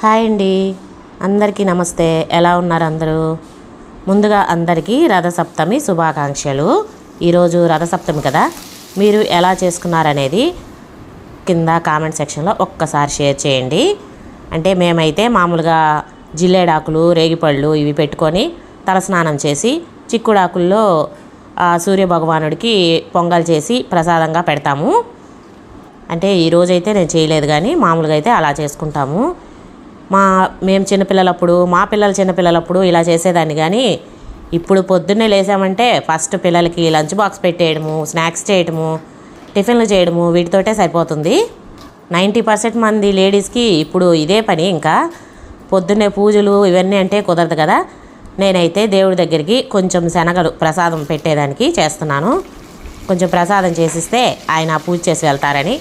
Hi అండి, అందరికీ నమస్తే. ఎలా ఉన్నారు అందరూ? ముందుగా అందరికీ రథసప్తమి శుభాకాంక్షలు. ఈరోజు రథసప్తమి కదా, మీరు ఎలా చేసుకున్నారనేది కింద కామెంట్ సెక్షన్లో ఒక్కసారి షేర్ చేయండి. అంటే మేమైతే మామూలుగా జిల్లేడాకులు, రేగిపళ్ళు ఇవి పెట్టుకొని తలస్నానం చేసి చిక్కుడాకుల్లో సూర్యభగవానుడికి పొంగల్ చేసి ప్రసాదంగా పెడతాము. అంటే ఈరోజైతే నేను చేయలేదు, కానీ మామూలుగా అయితే అలా చేసుకుంటాము. మేము చిన్నపిల్లలప్పుడు, మా పిల్లలు చిన్నపిల్లలప్పుడు ఇలా చేసేదాన్ని. కానీ ఇప్పుడు పొద్దున్నే లేసామంటే ఫస్ట్ పిల్లలకి లంచ్ బాక్స్ పెట్టేయడము, స్నాక్స్ చేయడము, టిఫిన్లు చేయడము, వీటితోటే సరిపోతుంది. 90% మంది లేడీస్కి ఇప్పుడు ఇదే పని. ఇంకా పొద్దున్నే పూజలు ఇవన్నీ అంటే కుదరదు కదా. నేనైతే దేవుడి దగ్గరికి కొంచెం శనగలు ప్రసాదం పెట్టేదానికి చేస్తున్నాను. కొంచెం ప్రసాదం చేసిస్తే ఆయన పూజ చేసి వెళ్తారని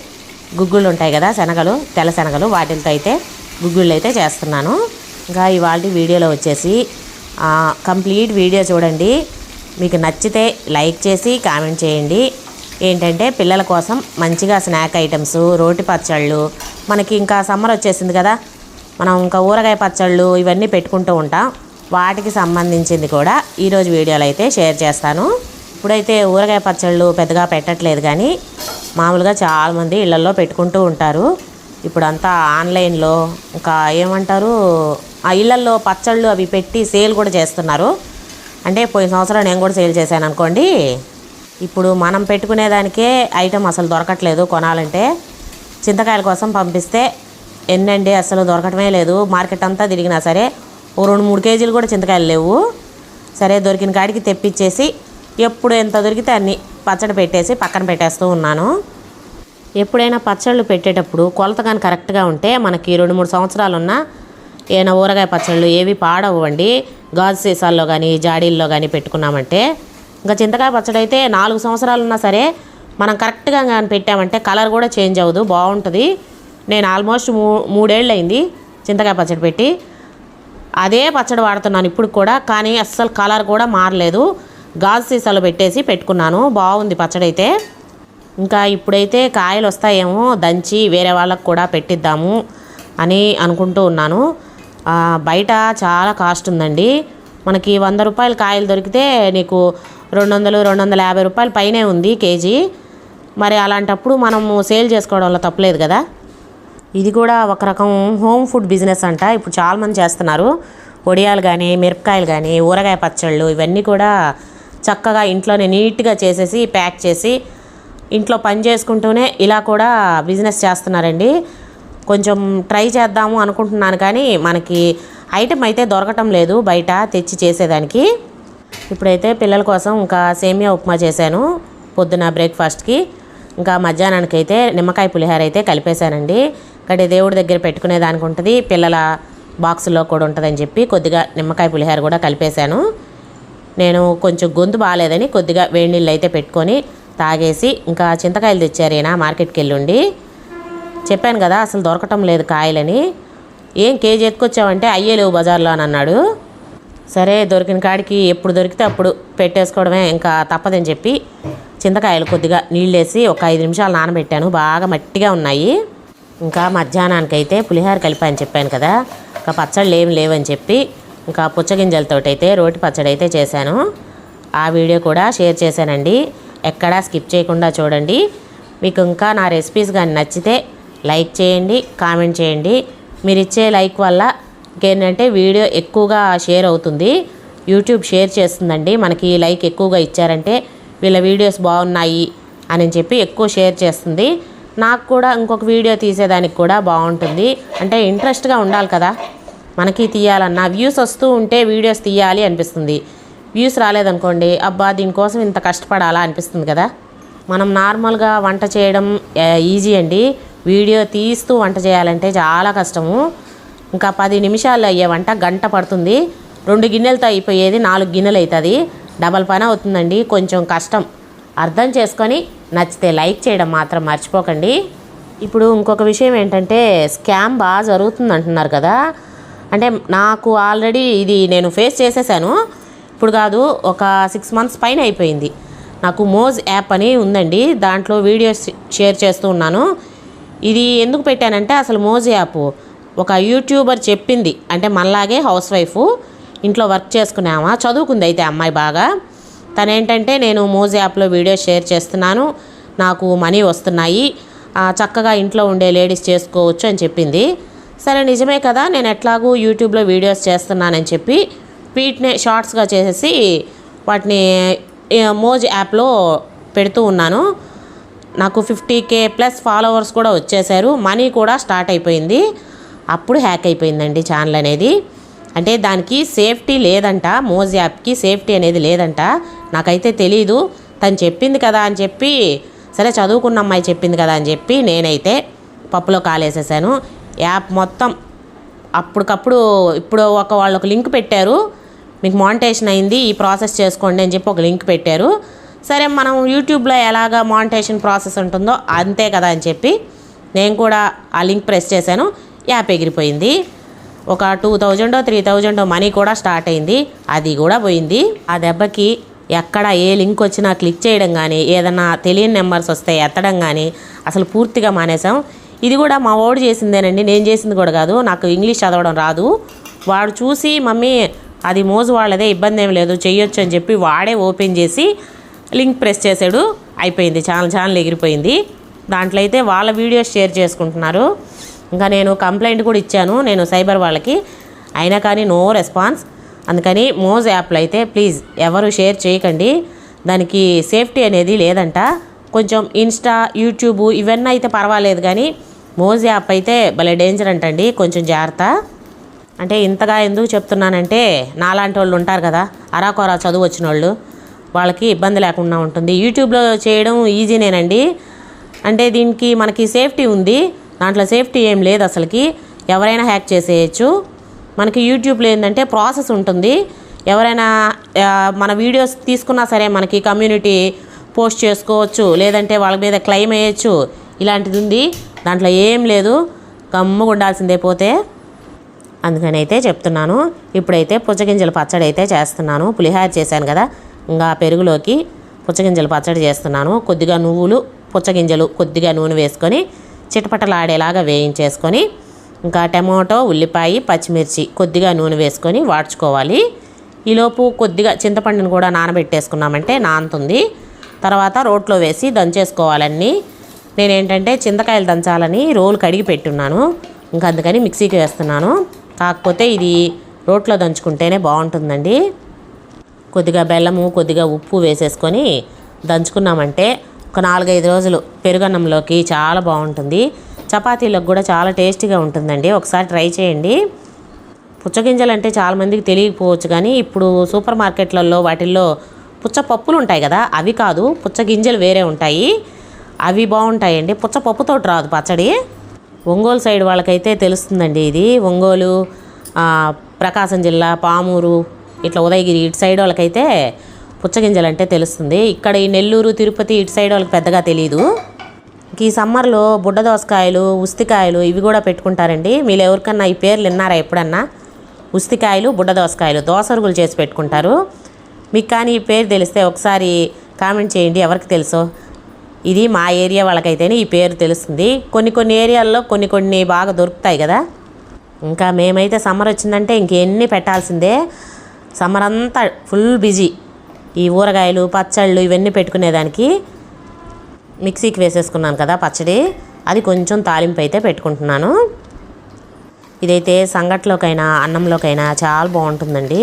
గుగ్గుళ్ళు ఉంటాయి కదా, శనగలు, తెల్ల శనగలు, వాటితో అయితే గుగ్గుళ్ళు అయితే చేస్తున్నాను. ఇంకా ఇవాళ వీడియోలో వచ్చేసి కంప్లీట్ వీడియో చూడండి. మీకు నచ్చితే లైక్ చేసి కామెంట్ చేయండి. ఏంటంటే పిల్లల కోసం మంచిగా స్నాక్ ఐటమ్స్, రోటి పచ్చళ్ళు, మనకి ఇంకా సమ్మర్ వచ్చేసింది కదా, మనం ఇంకా ఊరగాయ పచ్చళ్ళు ఇవన్నీ పెట్టుకుంటూ ఉంటాం. వాటికి సంబంధించింది కూడా ఈరోజు వీడియోలో అయితే షేర్ చేస్తాను. ఇప్పుడైతే ఊరగాయ పచ్చళ్ళు పెద్దగా పెట్టట్లేదు, కానీ మామూలుగా చాలామంది ఇళ్లలో పెట్టుకుంటూ ఉంటారు. ఇప్పుడంతా ఆన్లైన్లో ఇంకా ఏమంటారు, ఆ ఇళ్లల్లో పచ్చళ్ళు అవి పెట్టి సేల్ కూడా చేస్తున్నారు. అంటే పోయిన సంవత్సరం నేను కూడా సేల్ చేశాను అనుకోండి. ఇప్పుడు మనం పెట్టుకునేదానికే ఐటెం అసలు దొరకట్లేదు. కొనాలంటే చింతకాయల కోసం పంపిస్తే ఎన్నండి అసలు దొరకటమే లేదు. మార్కెట్ అంతా తిరిగినా సరే ఓ 2-3 కేజీలు కూడా చింతకాయలు లేవు. సరే దొరికిన కాడికి తెప్పించేసి ఎప్పుడు ఎంత దొరికితే అన్ని పచ్చడి పెట్టేసి పక్కన పెట్టేస్తూ ఉన్నాను. ఎప్పుడైనా పచ్చళ్ళు పెట్టేటప్పుడు కొలత కానీ కరెక్ట్గా ఉంటే మనకి 2-3 సంవత్సరాలు ఉన్న ఏమైనా ఊరగాయ పచ్చళ్ళు ఏవి పాడవ్వండి. గాజు సీసాల్లో కానీ జాడీల్లో కానీ పెట్టుకున్నామంటే. ఇంకా చింతకాయ పచ్చడి అయితే 4 సంవత్సరాలు ఉన్నా సరే మనం కరెక్ట్గా కానీ పెట్టామంటే కలర్ కూడా చేంజ్ అవ్వదు, బాగుంటుంది. నేను ఆల్మోస్ట్ 3 ఏళ్ళు అయింది చింతకాయ పచ్చడి పెట్టి. అదే పచ్చడి వాడుతున్నాను ఇప్పుడు కూడా, కానీ అస్సలు కలర్ కూడా మారలేదు. గాజు సీసాలో పెట్టేసి పెట్టుకున్నాను, బాగుంది పచ్చడి అయితే. ఇంకా ఇప్పుడైతే కాయలు వస్తాయేమో దంచి వేరే వాళ్ళకు కూడా పెట్టిద్దాము అని అనుకుంటూ ఉన్నాను. బయట చాలా కాస్ట్ ఉందండి. మనకి 100 రూపాయల కాయలు దొరికితే నీకు 200-250 రూపాయల పైనే ఉంది కేజీ. మరి అలాంటప్పుడు మనము సేల్ చేసుకోవడంలో తప్పలేదు కదా. ఇది కూడా ఒక రకం హోమ్ ఫుడ్ బిజినెస్ అంట. ఇప్పుడు చాలామంది చేస్తున్నారు. వడియాలు కానీ, మిరపకాయలు కానీ, ఊరగాయ పచ్చళ్ళు ఇవన్నీ కూడా చక్కగా ఇంట్లోనే నీట్గా చేసేసి ప్యాక్ చేసి ఇంట్లో పని చేసుకుంటూనే ఇలా కూడా బిజినెస్ చేస్తున్నారండి. కొంచెం ట్రై చేద్దాము అనుకుంటున్నాను, కానీ మనకి ఐటెం అయితే దొరకటం లేదు బయట తెచ్చి చేసేదానికి. ఇప్పుడైతే పిల్లల కోసం ఇంకా సేమియా ఉప్మా చేశాను పొద్దున బ్రేక్ఫాస్ట్కి. ఇంకా మధ్యాహ్నానికి అయితే నిమ్మకాయ పులిహోర అయితే కలిపేశానండి. ఇక్కడ దేవుడి దగ్గర పెట్టుకునే దానికి ఉంటుంది, పిల్లల బాక్సుల్లో కూడా ఉంటుందని చెప్పి కొద్దిగా నిమ్మకాయ పులిహోర కూడా కలిపేశాను. నేను కొంచెం గొంతు బాగాలేదని కొద్దిగా వేడి నీళ్ళు అయితే పెట్టుకొని తాగేసి, ఇంకా చింతకాయలు తెచ్చారు ఈయన మార్కెట్కి వెళ్ళుండి. చెప్పాను కదా అసలు దొరకటం లేదు కాయలని. ఏం కేజీ ఎత్తుకొచ్చావంటే అయ్యే లేవు బజార్లో అని అన్నాడు. సరే దొరికిన కాడికి ఎప్పుడు దొరికితే అప్పుడు పెట్టేసుకోవడమే, ఇంకా తప్పదని చెప్పి చింతకాయలు కొద్దిగా నీళ్ళేసి ఒక 5 నిమిషాలు నానబెట్టాను, బాగా మట్టిగా ఉన్నాయి. ఇంకా మధ్యాహ్నానికి అయితే పులిహోర కలిపాను చెప్పాను కదా. ఇంకా పచ్చళ్ళు ఏమి లేవని చెప్పి ఇంకా పుచ్చగింజలతోటైతే రోటి పచ్చడి అయితే చేశాను. ఆ వీడియో కూడా షేర్ చేశానండి, ఎక్కడా స్కిప్ చేయకుండా చూడండి. మీకు ఇంకా నా రెసిపీస్ కానీ నచ్చితే లైక్ చేయండి, కామెంట్ చేయండి. మీరు ఇచ్చే లైక్ వల్ల ఇంకేంటంటే వీడియో ఎక్కువగా షేర్ అవుతుంది, యూట్యూబ్ షేర్ చేస్తుందండి. మనకి లైక్ ఎక్కువగా ఇచ్చారంటే వీళ్ళ వీడియోస్ బాగున్నాయి అని చెప్పి ఎక్కువ షేర్ చేస్తుంది. నాకు కూడా ఇంకొక వీడియో తీసేదానికి కూడా బాగుంటుంది. అంటే ఇంట్రెస్ట్గా ఉండాలి కదా మనకి తీయాలన్నా. వ్యూస్ వస్తూ ఉంటే వీడియోస్ తీయాలి అనిపిస్తుంది. వ్యూస్ రాలేదనుకోండి, అబ్బా దీనికోసం ఇంత కష్టపడాలా అనిపిస్తుంది కదా. మనం నార్మల్గా వంట చేయడం ఈజీ అండి, వీడియో తీస్తూ వంట చేయాలంటే చాలా కష్టము. ఇంకా 10 నిమిషాలు అయ్యే వంట గంట పడుతుంది. 2 గిన్నెలతో అయిపోయేది 4 గిన్నెలు అవుతుంది. డబల్ పని అవుతుందండి, కొంచెం కష్టం. అర్థం చేసుకొని నచ్చితే లైక్ చేయడం మాత్రం మర్చిపోకండి. ఇప్పుడు ఇంకొక విషయం ఏంటంటే స్కామ్ బాగా జరుగుతుంది అంటున్నారు కదా. అంటే నాకు ఆల్రెడీ ఇది నేను ఫేస్ చేసేసాను. ఇప్పుడు కాదు, ఒక 6 మంత్స్ పైన అయిపోయింది. నాకు మోజ్ యాప్ అని ఉందండి, దాంట్లో వీడియోస్ షేర్ చేస్తూ ఉన్నాను. ఇది ఎందుకు పెట్టానంటే అసలు మోజ్ యాప్ ఒక యూట్యూబర్ చెప్పింది, అంటే మనలాగే హౌస్ వైఫ్, ఇంట్లో వర్క్ చేసుకున్నామా, చదువుకుంది అయితే అమ్మాయి బాగా. తనేంటంటే నేను మోజ్ యాప్లో వీడియో షేర్ చేస్తున్నాను, నాకు మనీ వస్తున్నాయి, చక్కగా ఇంట్లో ఉండే లేడీస్ చేసుకోవచ్చు అని చెప్పింది. సరే నిజమే కదా, నేను ఎట్లాగూ యూట్యూబ్లో వీడియోస్ చేస్తున్నానని చెప్పి వీటిని షార్ట్స్గా చేసేసి వాటిని మోజ్ యాప్లో పెడుతూ ఉన్నాను. నాకు 50K ప్లస్ ఫాలోవర్స్ కూడా వచ్చేసారు, మనీ కూడా స్టార్ట్ అయిపోయింది. అప్పుడు హ్యాక్ అయిపోయిందండి ఛానల్ అనేది. అంటే దానికి సేఫ్టీ లేదంట, మోజ్ యాప్కి సేఫ్టీ అనేది లేదంట. నాకైతే తెలీదు, తను చెప్పింది కదా అని చెప్పి, సరే చదువుకున్న అమ్మాయి చెప్పింది కదా అని చెప్పి నేనైతే పప్పులో కాలేసేసాను. యాప్ మొత్తం అప్పటికప్పుడు ఇప్పుడు వాళ్ళొక లింక్ పెట్టారు, మీకు మానిటైజేషన్ అయింది, ఈ ప్రాసెస్ చేసుకోండి అని చెప్పి ఒక లింక్ పెట్టారు. సరే మనం యూట్యూబ్లో ఎలాగా మానిటైజేషన్ ప్రాసెస్ ఉంటుందో అంతే కదా అని చెప్పి నేను కూడా ఆ లింక్ ప్రెస్ చేశాను. యాప్ ఎగిరిపోయింది. ఒక 2000 3000 మనీ కూడా స్టార్ట్ అయింది, అది కూడా పోయింది. ఆ దెబ్బకి ఎక్కడ ఏ లింక్ వచ్చినా క్లిక్ చేయడం కానీ, ఏదైనా తెలియని నెంబర్స్ వస్తే ఎత్తడం కానీ అసలు పూర్తిగా మానేసాం. ఇది కూడా మా వాడు చేసిందేనండి, నేను చేసింది కూడా కాదు. నాకు ఇంగ్లీష్ చదవడం రాదు. వాడు చూసి మమ్మీ అది మోజు వాళ్ళదే, ఇబ్బంది ఏం లేదు, చెయ్యొచ్చు అని చెప్పి వాడే ఓపెన్ చేసి లింక్ ప్రెస్ చేశాడు. అయిపోయింది, ఛానల్ ఎగిరిపోయింది. దాంట్లో అయితే వాళ్ళ వీడియోస్ షేర్ చేసుకుంటున్నారు. ఇంకా నేను కంప్లైంట్ కూడా ఇచ్చాను నేను సైబర్ వాళ్ళకి, అయినా కానీ నో రెస్పాన్స్. అందుకని మోజ్ యాప్లో అయితే ప్లీజ్ ఎవరు షేర్ చేయకండి, దానికి సేఫ్టీ అనేది లేదంట. కొంచెం ఇన్స్టా, యూట్యూబ్ ఇవన్నీ అయితే పర్వాలేదు, కానీ మోజ్ యాప్ అయితే భలే డేంజర్ అంటండి, కొంచెం జాగ్రత్త. అంటే ఇంతగా ఎందుకు చెప్తున్నానంటే, నాలాంటి వాళ్ళు ఉంటారు కదా, అరాకొరా చదువు వచ్చిన వాళ్ళు, వాళ్ళకి ఇబ్బంది లేకుండా ఉంటుంది. యూట్యూబ్లో చేయడం ఈజీనేనండి, అంటే దీనికి మనకి సేఫ్టీ ఉంది, దాంట్లో సేఫ్టీ ఏం లేదు అసలుకి. ఎవరైనా హ్యాక్ చేసేయచ్చు. మనకి యూట్యూబ్లో ఏంటంటే ప్రాసెస్ ఉంటుంది, ఎవరైనా మన వీడియోస్ తీసుకున్నా సరే మనకి కమ్యూనిటీ పోస్ట్ చేసుకోవచ్చు, లేదంటే వాళ్ళ మీద క్లెయిమ్ వేయచ్చు, ఇలాంటిది ఉంది. దాంట్లో ఏం లేదు, గమ్ముగా ఉండాల్సిందే పోతే. అందుకని అయితే చెప్తున్నాను. ఇప్పుడైతే పుచ్చగింజల పచ్చడి అయితే చేస్తున్నాను. పులిహార చేశాను కదా, ఇంకా పెరుగులోకి పుచ్చగింజల పచ్చడి చేస్తున్నాను. కొద్దిగా నువ్వులు, పుచ్చగింజలు, కొద్దిగా నూనె వేసుకొని చిటపటలాడేలాగా వేయించేసుకొని, ఇంకా టమాటో, ఉల్లిపాయ, పచ్చిమిర్చి కొద్దిగా నూనె వేసుకొని వాడ్చుకోవాలి. ఈలోపు కొద్దిగా చింతపండుని కూడా నానబెట్టేసుకున్నామంటే నానుతుంది. తర్వాత రోట్లో వేసి దంచేసుకోవాలన్నీ. నేనేంటంటే చింతకాయలు దంచాలని రోలు కడిగి పెట్టున్నాను, ఇంకా అందుకని మిక్సీకి వేస్తున్నాను. కాకపోతే ఇది రోట్లో దంచుకుంటేనే బాగుంటుందండి. కొద్దిగా బెల్లము, కొద్దిగా ఉప్పు వేసేసుకొని దంచుకున్నామంటే ఒక 4-5 రోజులు పెరుగన్నంలోకి చాలా బాగుంటుంది. చపాతీలకు కూడా చాలా టేస్టీగా ఉంటుందండి, ఒకసారి ట్రై చేయండి. పుచ్చగింజలు అంటే చాలామందికి తెలియకపోవచ్చు, కానీ ఇప్పుడు సూపర్ మార్కెట్లలో వాటిల్లో పుచ్చపప్పులు ఉంటాయి కదా, అవి కాదు, పుచ్చగింజలు వేరే ఉంటాయి, అవి బాగుంటాయండి. పుచ్చపప్పుతో రాదు పచ్చడి. ఒంగోలు సైడ్ వాళ్ళకైతే తెలుస్తుందండి ఇది. ఒంగోలు, ప్రకాశం జిల్లా, పామూరు, ఇట్లా ఉదయగిరి ఇటు సైడ్ వాళ్ళకైతే పుచ్చగింజలు అంటే తెలుస్తుంది. ఇక్కడ ఈ నెల్లూరు, తిరుపతి ఇటు సైడ్ వాళ్ళకి పెద్దగా తెలియదు. ఈ సమ్మర్లో బుడ్డ దోసకాయలు, ఉస్తికాయలు ఇవి కూడా పెట్టుకుంటారండి. మీరు ఎవరికన్నా ఈ పేర్లు విన్నారా ఎప్పుడన్నా? ఉస్తికాయలు, బుడ్డ దోసకాయలు దోసరుగులు చేసి పెట్టుకుంటారు. మీకు కానీ ఈ పేరు తెలిస్తే ఒకసారి కామెంట్ చేయండి, ఎవరికి తెలుసో. ఇది మా ఏరియా వాళ్ళకైతేనే ఈ పేరు తెలుస్తుంది. కొన్ని ఏరియాల్లో కొన్ని బాగా దొరుకుతాయి కదా. ఇంకా మేమైతే సమ్మర్ వచ్చిందంటే ఇంకెన్ని పెట్టాల్సిందే. సమ్మర్ అంతా ఫుల్ బిజీ. ఈ ఊరగాయలు, పచ్చళ్ళు ఇవన్నీ పెట్టుకునేదానికి మిక్సీకి వేసేసుకున్నాను కదా పచ్చడి, అది కొంచెం తాలింపు అయితే పెట్టుకుంటున్నాను. ఇదైతే సంగట్లోకైనా అన్నంలోకైనా చాలా బాగుంటుందండి.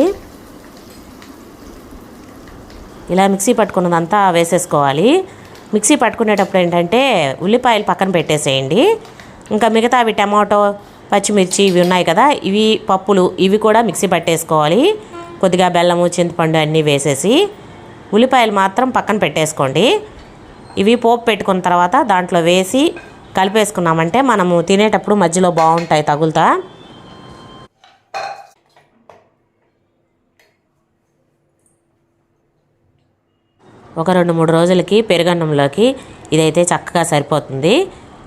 ఇలా మిక్సీ పట్టుకున్నదంతా వేసేసుకోవాలి. మిక్సీ పట్టుకునేటప్పుడు ఏంటంటే ఉల్లిపాయలు పక్కన పెట్టేసేయండి. ఇంకా మిగతా అవి టమాటో, పచ్చిమిర్చి ఇవి ఉన్నాయి కదా, ఇవి పప్పులు, ఇవి కూడా మిక్సీ పట్టేసుకోవాలి. కొద్దిగా బెల్లము, చింతపండు అన్నీ వేసేసి ఉల్లిపాయలు మాత్రం పక్కన పెట్టేసుకోండి. ఇవి పోపు పెట్టుకున్న తర్వాత దాంట్లో వేసి కలిపేసుకున్నామంటే మనము తినేటప్పుడు మధ్యలో బాగుంటాయి తగులుతా. ఒక 2-3 రోజులకి పెరుగన్నంలోకి ఇదైతే చక్కగా సరిపోతుంది.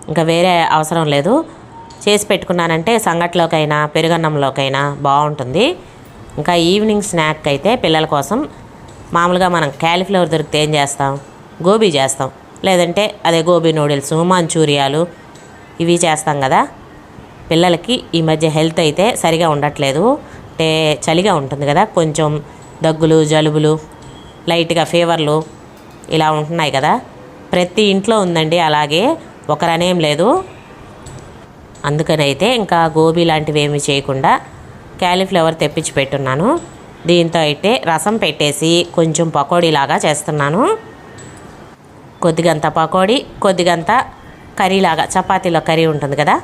ఇంకా వేరే అవసరం లేదు. చేసి పెట్టుకున్నానంటే సంగట్లోకైనా పెరుగన్నంలోకైనా బాగుంటుంది. ఇంకా ఈవినింగ్ స్నాక్ అయితే పిల్లల కోసం మామూలుగా మనం క్యాలీఫ్లవర్ దొరికితే ఏం చేస్తాం, గోబీ చేస్తాం, లేదంటే అదే గోబీ నూడిల్స్, మంచూరియాలు ఇవి చేస్తాం కదా. పిల్లలకి ఈ మధ్య హెల్త్ అయితే సరిగా ఉండట్లేదు. అంటే చలిగా ఉంటుంది కదా, కొంచెం దగ్గులు, జలుబులు, లైట్గా ఫీవర్లు ఇలా ఉంటున్నాయి కదా. ప్రతి ఇంట్లో ఉందండి అలాగే, ఒకరనేం లేదు. అందుకనైతే ఇంకా గోబీ లాంటివి ఏమీ చేయకుండా క్యాలీఫ్లవర్ తెప్పించి పెట్టున్నాను. దీంతో అయితే రసం పెట్టేసి కొంచెం పకోడీలాగా చేస్తున్నాను. కొద్దిగంత పకోడీ, కొద్దిగంత కర్రీలాగా, చపాతీలో కర్రీ ఉంటుంది కదా,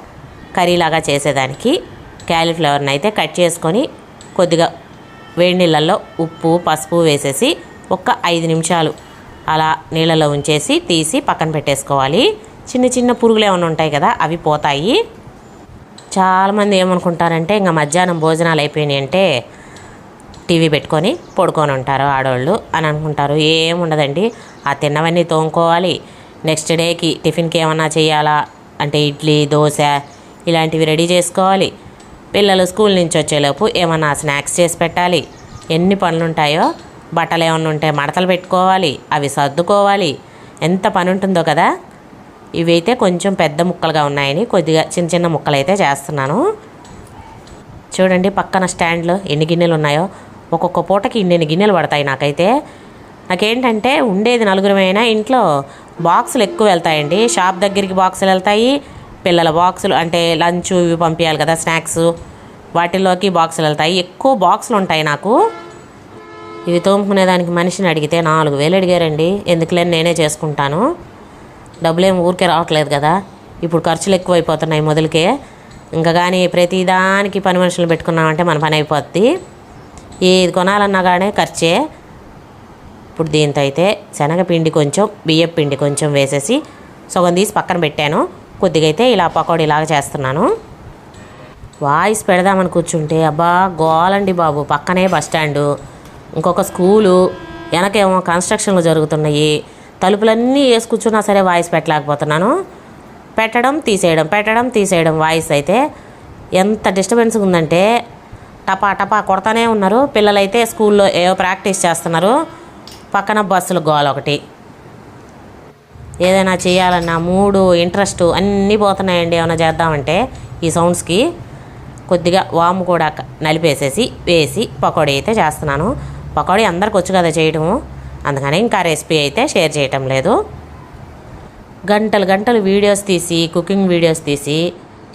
కర్రీలాగా చేసేదానికి క్యాలీఫ్లవర్ని అయితే కట్ చేసుకొని కొద్దిగా వేడి నీళ్ళల్లో ఉప్పు, పసుపు వేసేసి ఒక 5 నిమిషాలు అలా నీళ్ళలో ఉంచేసి తీసి పక్కన పెట్టేసుకోవాలి. చిన్న చిన్న పురుగులు ఏమైనా ఉంటాయి కదా, అవి పోతాయి. చాలామంది ఏమనుకుంటారంటే ఇంకా మధ్యాహ్నం భోజనాలు అయిపోయినాయి అంటే టీవీ పెట్టుకొని పడుకొని ఉంటారు ఆడవాళ్ళు అని అనుకుంటారు. ఏముండదండి, ఆ తిన్నవన్నీ తోముకోవాలి. నెక్స్ట్ డేకి టిఫిన్కి ఏమన్నా చేయాలా అంటే ఇడ్లీ, దోశ ఇలాంటివి రెడీ చేసుకోవాలి. పిల్లలు స్కూల్ నుంచి వచ్చేలోపు ఏమన్నా స్నాక్స్ చేసి పెట్టాలి. ఎన్ని పనులు ఉంటాయో, బట్టలు ఏమన్నా ఉంటే మడతలు పెట్టుకోవాలి, అవి సర్దుకోవాలి. ఎంత పని ఉంటుందో కదా. ఇవైతే కొంచెం పెద్ద ముక్కలుగా ఉన్నాయని కొద్దిగా చిన్న చిన్న ముక్కలు అయితే చేస్తున్నాను. చూడండి పక్కన స్టాండ్లో ఎన్ని గిన్నెలు ఉన్నాయో. ఒక్కొక్క పూటకి ఇన్ని గిన్నెలు పడతాయి నాకైతే. నాకేంటంటే ఉండేది నలుగురమైనా ఇంట్లో బాక్సులు ఎక్కువ వెళ్తాయండి. షాప్ దగ్గరికి బాక్సులు వెళ్తాయి, పిల్లల బాక్సులు అంటే లంచ్ ఇవి పంపించాలి కదా, స్నాక్స్, వాటిల్లోకి బాక్సులు వెళ్తాయి. ఎక్కువ బాక్సులు ఉంటాయి నాకు. ఇవి తోముకునేదానికి మనిషిని అడిగితే 4,000 అడిగారండి. ఎందుకులేని నేనే చేసుకుంటాను. డబ్బులేం ఊరికే రావట్లేదు కదా, ఇప్పుడు ఖర్చులు ఎక్కువైపోతున్నాయి మొదలుకే. ఇంకా కానీ ప్రతిదానికి పని మనుషులు పెట్టుకున్నామంటే మన పని అయిపోద్ది. ఏది కొనాలన్నా కానీ ఖర్చే. ఇప్పుడు దీంతో అయితే శనగపిండి కొంచెం, బియ్యం పిండి కొంచెం వేసేసి సగం తీసి పక్కన పెట్టాను. కొద్దిగా అయితే ఇలా పకోడీలాగా చేస్తున్నాను. వాయిస్ పెడదామని కూర్చుంటే అబ్బా గోలండి బాబు. పక్కనే బస్ స్టాండు, ఇంకొక స్కూలు, వెనకేమో కన్స్ట్రక్షన్లు జరుగుతున్నాయి. తలుపులన్నీ వేసి కూర్చున్నా సరే వాయిస్ పెట్టలేకపోతున్నాను. పెట్టడం తీసేయడం వాయిస్ అయితే ఎంత డిస్టర్బెన్స్గా ఉందంటే టపా టపా కొడతానే ఉన్నారు. పిల్లలైతే స్కూల్లో ఏవో ప్రాక్టీస్ చేస్తున్నారు, పక్కన బస్సులు గోల ఒకటి. ఏదైనా చేయాలన్నా మూడు, ఇంట్రెస్ట్ అన్నీ పోతున్నాయండి. ఏమైనా చేద్దామంటే ఈ సౌండ్స్కి. కొద్దిగా వాము కూడా నలిపేసేసి వేసి పకోడీ అయితే చేస్తున్నాను. పకోడీ అందరికి వచ్చు కదా చేయటము, అందుకని ఇంకా రెసిపీ అయితే షేర్ చేయటం లేదు. గంటలు వీడియోస్ తీసి, కుకింగ్ వీడియోస్ తీసి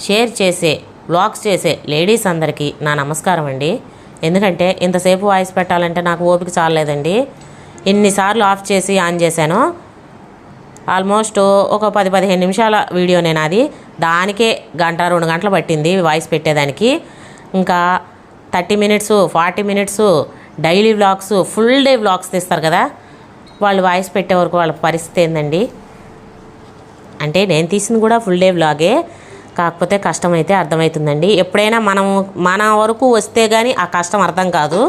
షేర్ చేసే, వ్లాగ్స్ చేసే లేడీస్ అందరికీ నా నమస్కారం అండి. ఎందుకంటే ఇంతసేపు వాయిస్ పెట్టాలంటే నాకు ఓపిక చాలలేదండి. ఎన్నిసార్లు ఆఫ్ చేసి ఆన్ చేశానో. ఆల్మోస్ట్ ఒక 10-15 నిమిషాల వీడియో నేను అది. దానికే 1-2 గంటలు పట్టింది వాయిస్ పెట్టేదానికి. ఇంకా 30 minutes, 40 minutes daily vlogs, full day vlogs తీస్తారు కదా, వాళ్ళు వాయిస్ పెట్టే వరకు వాళ్ళ పరిస్థితి ఏందండి. అంటే నేను తీసింది కూడా ఫుల్ డే వ్లాగే, కాకపోతే కష్టం అయితే అర్థమవుతుందండి. ఎప్పుడైనా మన వరకు వస్తే కానీ ఆ కష్టం అర్థం కాదు.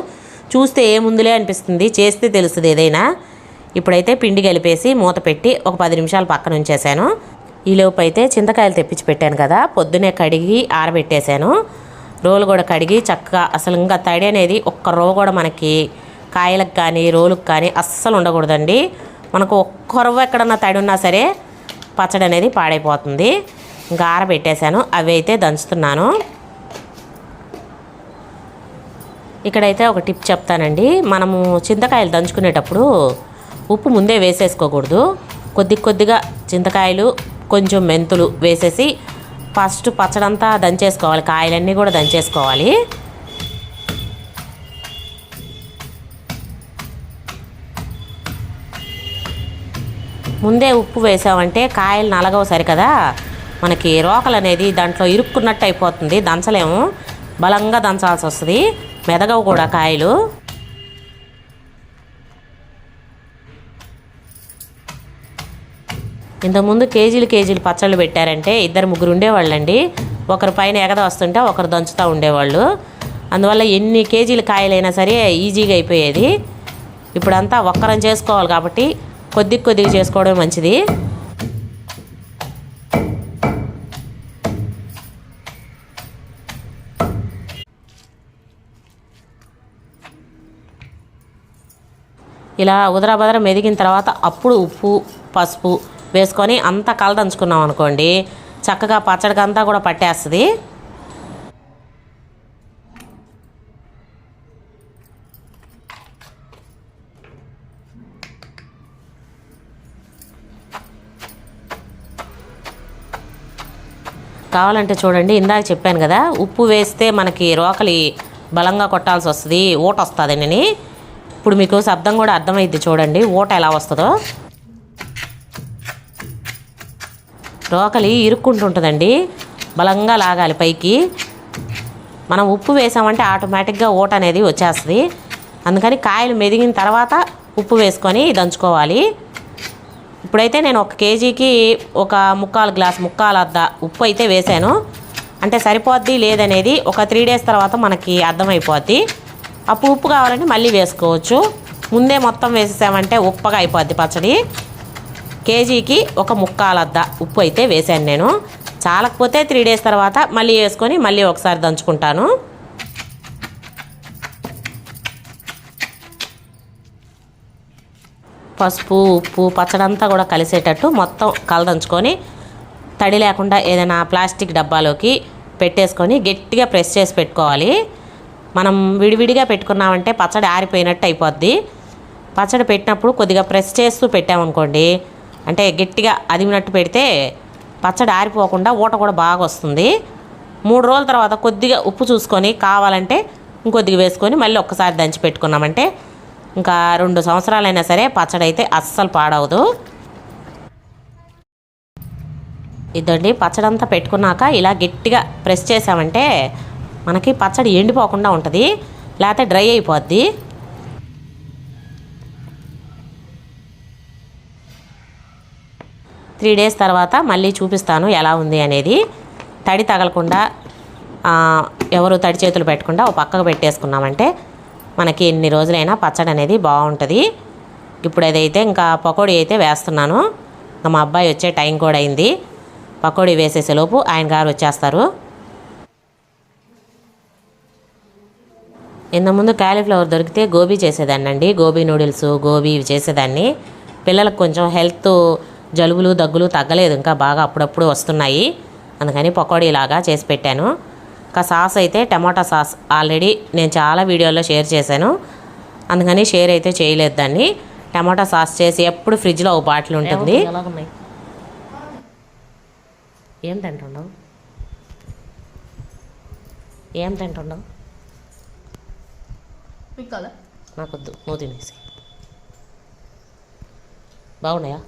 చూస్తే ఏముందులే అనిపిస్తుంది, చేస్తే తెలుస్తుంది ఏదైనా. ఇప్పుడైతే పిండి కలిపేసి మూత పెట్టి ఒక 10 నిమిషాలు పక్కన ఉంచేసాను. ఈలోపు అయితే చింతకాయలు తెప్పించి పెట్టాను కదా, పొద్దునే కడిగి ఆరబెట్టేశాను. రోలు కూడా కడిగి చక్కగా, అసలు ఇంకా తడి అనేది ఒక్క రో కూడా మనకి కాయలకు కానీ రోలుకు కానీ అస్సలు ఉండకూడదండి. మనకు ఒక్క రవ్వ ఎక్కడన్నా తడి ఉన్నా సరే పచ్చడి అనేది పాడైపోతుంది. ఇంకా ఆరబెట్టేశాను. అవి అయితే దంచుతున్నాను. ఇక్కడైతే ఒక టిప్ చెప్తానండి. మనము చింతకాయలు దంచుకునేటప్పుడు ఉప్పు ముందే వేసేసుకోకూడదు. కొద్దిగా చింతకాయలు, కొంచెం మెంతులు వేసేసి ఫస్ట్ పచ్చడంతా దంచేసుకోవాలి. కాయలన్నీ కూడా దంచేసుకోవాలి. ముందే ఉప్పు వేసామంటే కాయలు నలగవు సరికదా, మనకి రోకలు అనేది దాంట్లో ఇరుక్కున్నట్టు అయిపోతుంది. దంచలేము, బలంగా దంచాల్సి వస్తుంది. మెదగవు కూడా కాయలు. ఇంతకుముందు కేజీలు పచ్చళ్ళు పెట్టారంటే 2-3 ఉండేవాళ్ళండి. ఒకరి పైన ఎగద వస్తుంటే ఒకరు దంచుతూ ఉండేవాళ్ళు. అందువల్ల ఎన్ని కేజీలు కాయలైనా సరే ఈజీగా అయిపోయేది. ఇప్పుడంతా ఒక్కరం చేసుకోవాలి కాబట్టి కొద్దిగా చేసుకోవడం మంచిది. ఇలా ఉదరాబదర మెదిగిన తర్వాత అప్పుడు ఉప్పు, పసుపు వేసుకొని అంతా కలదంచుకున్నాం అనుకోండి, చక్కగా పచ్చడికి అంతా కూడా పట్టేస్తుంది. కావాలంటే చూడండి, ఇందాక చెప్పాను కదా ఉప్పు వేస్తే మనకి రోకలి బలంగా కొట్టాల్సి వస్తుంది, ఊట వస్తుందని. ఇప్పుడు మీకు శబ్దం కూడా అర్థమైద్ది చూడండి, ఊట ఎలా వస్తుందో. రోకలి ఇరుక్కుంటుంటుందండి, బలంగా లాగాలి పైకి. మనం ఉప్పు వేసామంటే ఆటోమేటిక్గా ఊట అనేది వచ్చేస్తుంది. అందుకని కాయలు మెదిగిన తర్వాత ఉప్పు వేసుకొని దంచుకోవాలి. ఇప్పుడైతే నేను 1 కేజీకి ఒక ముక్కాలు అద్ద ఉప్పు అయితే వేసాను. అంటే సరిపోద్ది లేదనేది ఒక 3 డేస్ తర్వాత మనకి అర్థమైపోద్ది. అప్పుడు ఉప్పు కావాలంటే మళ్ళీ వేసుకోవచ్చు. ముందే మొత్తం వేసేసామంటే ఉప్పగా అయిపోద్ది పచ్చడి. కేజీకి ఒక ముక్కాలు అద్ద ఉప్పు అయితే వేసాను నేను. చాలకపోతే 3 డేస్ తర్వాత మళ్ళీ వేసుకొని మళ్ళీ ఒకసారి దంచుకుంటాను. పసుపు ఉప్పు పచ్చడంతా కూడా కలిసేటట్టు మొత్తం కలదంచుకొని తడి లేకుండా ఏదైనా ప్లాస్టిక్ డబ్బాలోకి పెట్టేసుకొని గట్టిగా ప్రెస్ చేసి పెట్టుకోవాలి. మనం విడివిడిగా పెట్టుకున్నామంటే పచ్చడి ఆరిపోయినట్టు అయిపోద్ది. పచ్చడి పెట్టినప్పుడు కొద్దిగా ప్రెస్ చేస్తూ పెట్టామనుకోండి, అంటే గట్టిగా అదిమినట్టు పెడితే పచ్చడి ఆరిపోకుండా ఊట కూడా బాగా వస్తుంది. 3 రోజుల తర్వాత కొద్దిగా ఉప్పు చూసుకొని కావాలంటే ఇంకొద్దిగా వేసుకొని మళ్ళీ ఒక్కసారి దంచి పెట్టుకున్నామంటే ఇంకా 2 సంవత్సరాలైనా సరే పచ్చడి అయితే అస్సలు పాడవదు. ఇదండి పచ్చడి అంతా పెట్టుకున్నాక ఇలా గట్టిగా ప్రెస్ చేసామంటే మనకి పచ్చడి ఎండిపోకుండా ఉంటుంది, లేకపోతే డ్రై అయిపోద్ది. త్రీ డేస్ తర్వాత మళ్ళీ చూపిస్తాను ఎలా ఉంది అనేది. తడి తగలకుండా ఎవరు తడి చేతులు పెట్టకుండా ఒక పక్కకు పెట్టేసుకున్నామంటే మనకి ఎన్ని రోజులైనా పచ్చడి అనేది బాగుంటుంది. ఇప్పుడు అదైతే ఇంకా పకోడీ అయితే వేస్తున్నాను. మా అబ్బాయి వచ్చే టైం కూడా అయింది. పకోడీ వేసేసేలోపు ఆయన గారు వచ్చేస్తారు. ఇంతకుముందు క్యాలీఫ్లవర్ దొరికితే గోబీ చేసేదాన్ని అండి, గోబీ నూడిల్స్ గోబీ చేసేదాన్ని. పిల్లలకు కొంచెం హెల్త్ జలుబులు దగ్గులు తగ్గలేదు, ఇంకా బాగా అప్పుడప్పుడు వస్తున్నాయి. అందుకని పకోడీలాగా చేసి పెట్టాను. ఇంకా సాస్ అయితే టమాటా సాస్ ఆల్రెడీ నేను చాలా వీడియోల్లో షేర్ చేశాను, అందుకని షేర్ అయితే చేయలేదు దాన్ని. టమాటా సాస్ చేసి ఎప్పుడు ఫ్రిడ్జ్లో ఒక బాటిల్ ఉంటుంది. ఏం తింటుండవు నాకొద్దు, నువ్వు తినేసి. బాగున్నాయా?